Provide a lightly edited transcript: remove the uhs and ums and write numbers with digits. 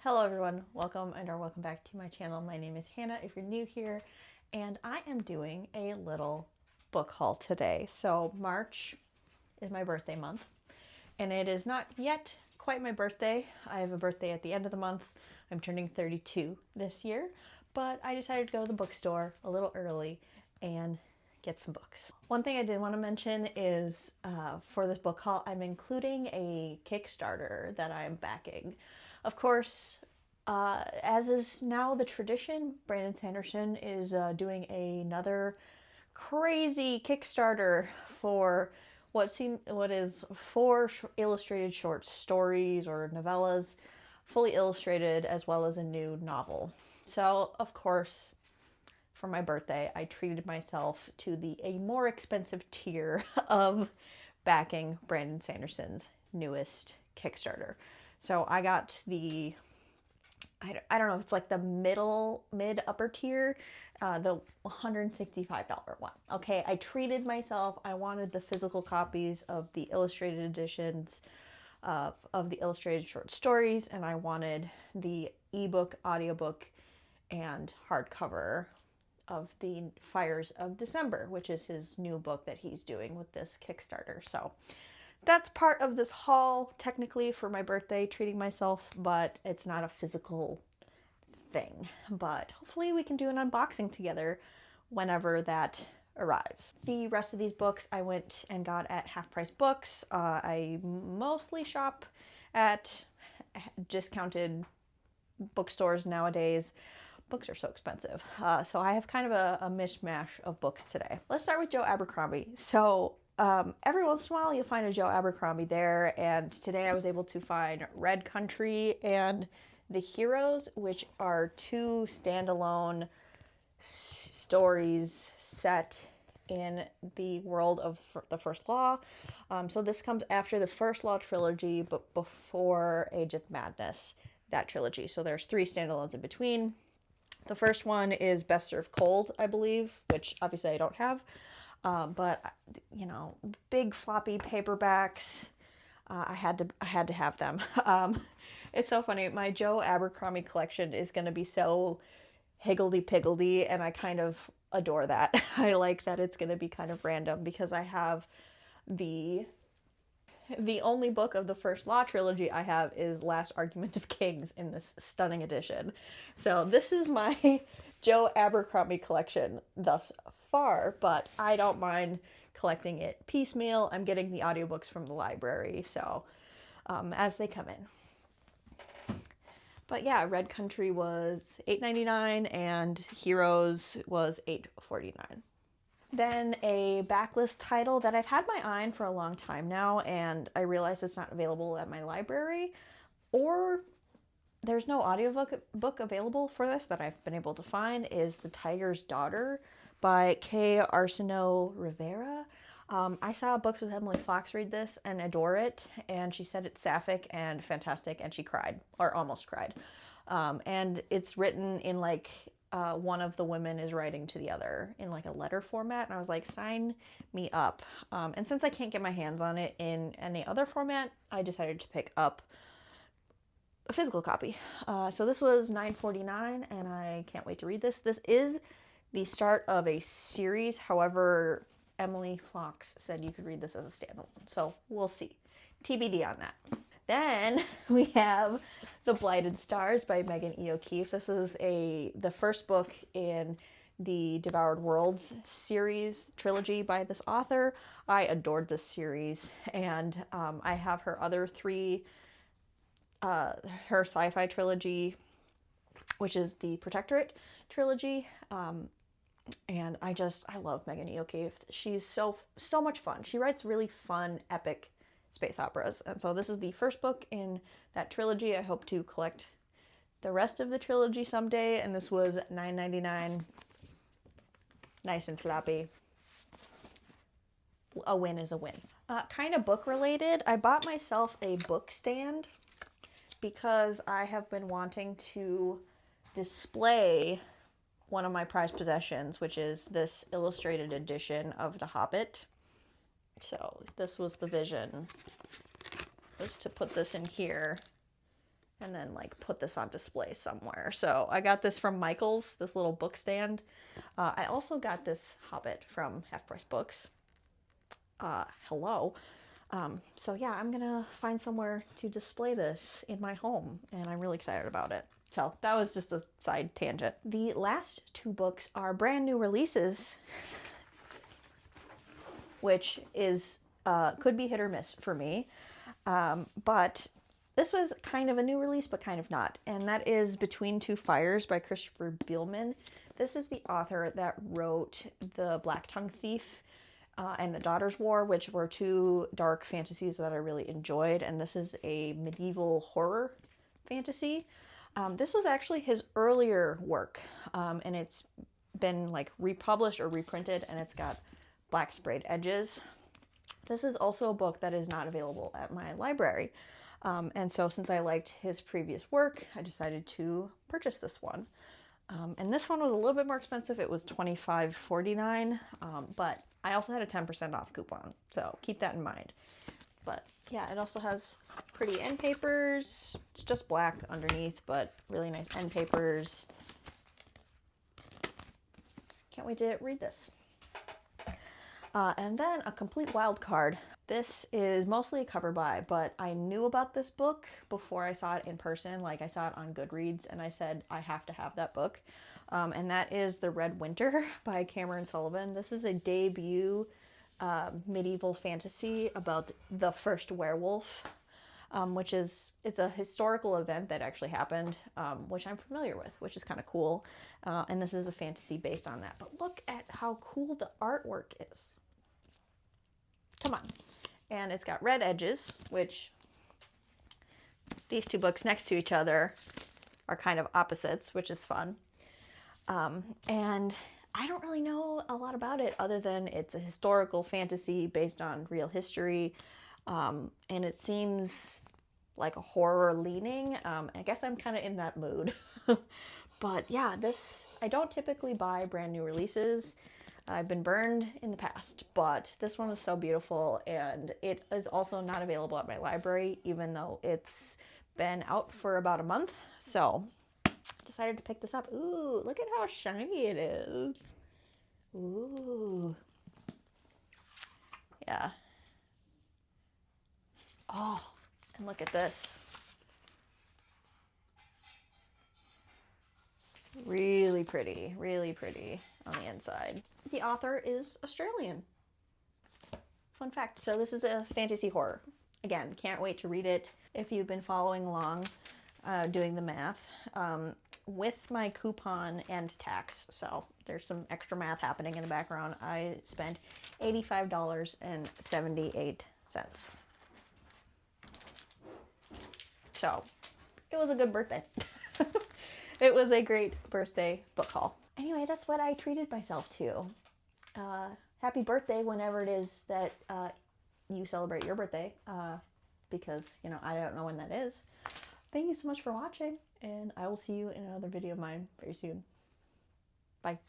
Hello everyone, welcome or welcome back to my channel. My name is Hannah if you're new here, and I am doing a little book haul today. So March is my birthday month, and it is not yet quite my birthday. I have a birthday at the end of the month. I'm turning 32 this year, but I decided to go to the bookstore a little early and get some books. One thing I did want to mention is for this book haul, I'm including a Kickstarter that I'm backing. Of course, as is now the tradition, Brandon Sanderson is doing another crazy Kickstarter for what is four illustrated short stories or novellas, fully illustrated, as well as a new novel. So, of course, for my birthday, I treated myself to a more expensive tier of backing Brandon Sanderson's newest Kickstarter. So I got I don't know if it's like the mid upper tier, the $165 one. Okay, I treated myself. I wanted the physical copies of the illustrated editions of the illustrated short stories, and I wanted the ebook, audiobook, and hardcover of the Fires of December, which is his new book that he's doing with this Kickstarter. So that's part of this haul, technically, for my birthday, treating myself, but it's not a physical thing. But hopefully we can do an unboxing together whenever that arrives. The rest of these books I went and got at Half Price Books. I mostly shop at discounted bookstores nowadays. Books are so expensive. So I have kind of a mishmash of books today. Let's start with Joe Abercrombie. So every once in a while you'll find a Joe Abercrombie there, and today I was able to find Red Country and The Heroes, which are two standalone stories set in the world of the First Law. So this comes after the First Law trilogy, but before Age of Madness, that trilogy. So there's three standalones in between. The first one is Best Served Cold, I believe, which obviously I don't have. But you know, big floppy paperbacks. I had to have them. It's so funny. My Joe Abercrombie collection is going to be so higgledy-piggledy, and I kind of adore that. I like that it's going to be kind of random because I have the only book of the First Law trilogy I have is Last Argument of Kings in this stunning edition. So this is my Joe Abercrombie collection thus far, but I don't mind collecting it piecemeal. I'm getting the audiobooks from the library, so as they come in. But yeah, Red Country was $8.99 and Heroes was $8.49. Then a backlist title that I've had my eye on for a long time now, and I realize it's not available at my library, or there's no audiobook available for this that I've been able to find, is The Tiger's Daughter by K. Arsenault Rivera. I saw Books with Emily Fox read this and adore it, and she said it's sapphic and fantastic, and she cried, or almost cried. And it's written in like one of the women is writing to the other in like a letter format, and I was like, sign me up. And since I can't get my hands on it in any other format, I decided to pick up a physical copy. So this was $9.49, and I can't wait to read this. This is the start of a series. However, Emily Fox said you could read this as a standalone, so we'll see. TBD on that. Then we have The Blighted Stars by Megan E. O'Keefe. This is the first book in the Devoured Worlds series trilogy by this author. I adored this series, and I have her other three, her sci-fi trilogy, which is the Protectorate trilogy. And I love Megan E. O'Keefe. She's so much fun. She writes really fun, epic space operas. And so this is the first book in that trilogy. I hope to collect the rest of the trilogy someday. And this was $9.99. Nice and floppy. A win is a win. Kind of book related. I bought myself a book stand because I have been wanting to display one of my prized possessions, which is this illustrated edition of The Hobbit. So this was the vision, was to put this in here and then like put this on display somewhere. So I got this from Michael's, this little book stand. I also got this Hobbit from Half Price Books. Hello. So yeah, I'm gonna find somewhere to display this in my home, and I'm really excited about it. So that was just a side tangent. The last two books are brand new releases, which is could be hit or miss for me. But this was kind of a new release, but kind of not. And that is Between Two Fires by Christopher Bielman. This is the author that wrote The Black Tongue Thief and The Daughter's War, which were two dark fantasies that I really enjoyed. And this is a medieval horror fantasy. This was actually his earlier work, and it's been like republished or reprinted, and it's got black sprayed edges. This is also a book that is not available at my library. And so since I liked his previous work, I decided to purchase this one. And this one was a little bit more expensive. It was $25.49, but I also had a 10% off coupon, so keep that in mind. But yeah, it also has pretty end papers. It's just black underneath, but really nice end papers. Can't wait to read this. And then a complete wild card. This is mostly a cover buy, but I knew about this book before I saw it in person. Like I saw it on Goodreads and I said, I have to have that book. And that is The Red Winter by Cameron Sullivan. This is a debut medieval fantasy about the first werewolf, it's a historical event that actually happened, which I'm familiar with, which is kind of cool. And this is a fantasy based on that. But look at how cool the artwork is. Come on. And it's got red edges, which these two books next to each other are kind of opposites, which is fun. And I don't really know a lot about it other than it's a historical fantasy based on real history. And it seems like a horror leaning. I guess I'm kind of in that mood. But yeah, I don't typically buy brand new releases. I've been burned in the past, but this one was so beautiful, and it is also not available at my library, even though it's been out for about a month. So decided to pick this up. Ooh, look at how shiny it is. Ooh. Yeah. Oh, and look at this. Really pretty on the inside. The author is Australian. Fun fact. So this is a fantasy horror. Again, can't wait to read it. If you've been following along, doing the math, with my coupon and tax, so there's some extra math happening in the background, I spent $85.78. So it was a good birthday. It was a great birthday book haul. Anyway, that's what I treated myself to. Happy birthday whenever it is that you celebrate your birthday, because, I don't know when that is. Thank you so much for watching, and I will see you in another video of mine very soon. Bye.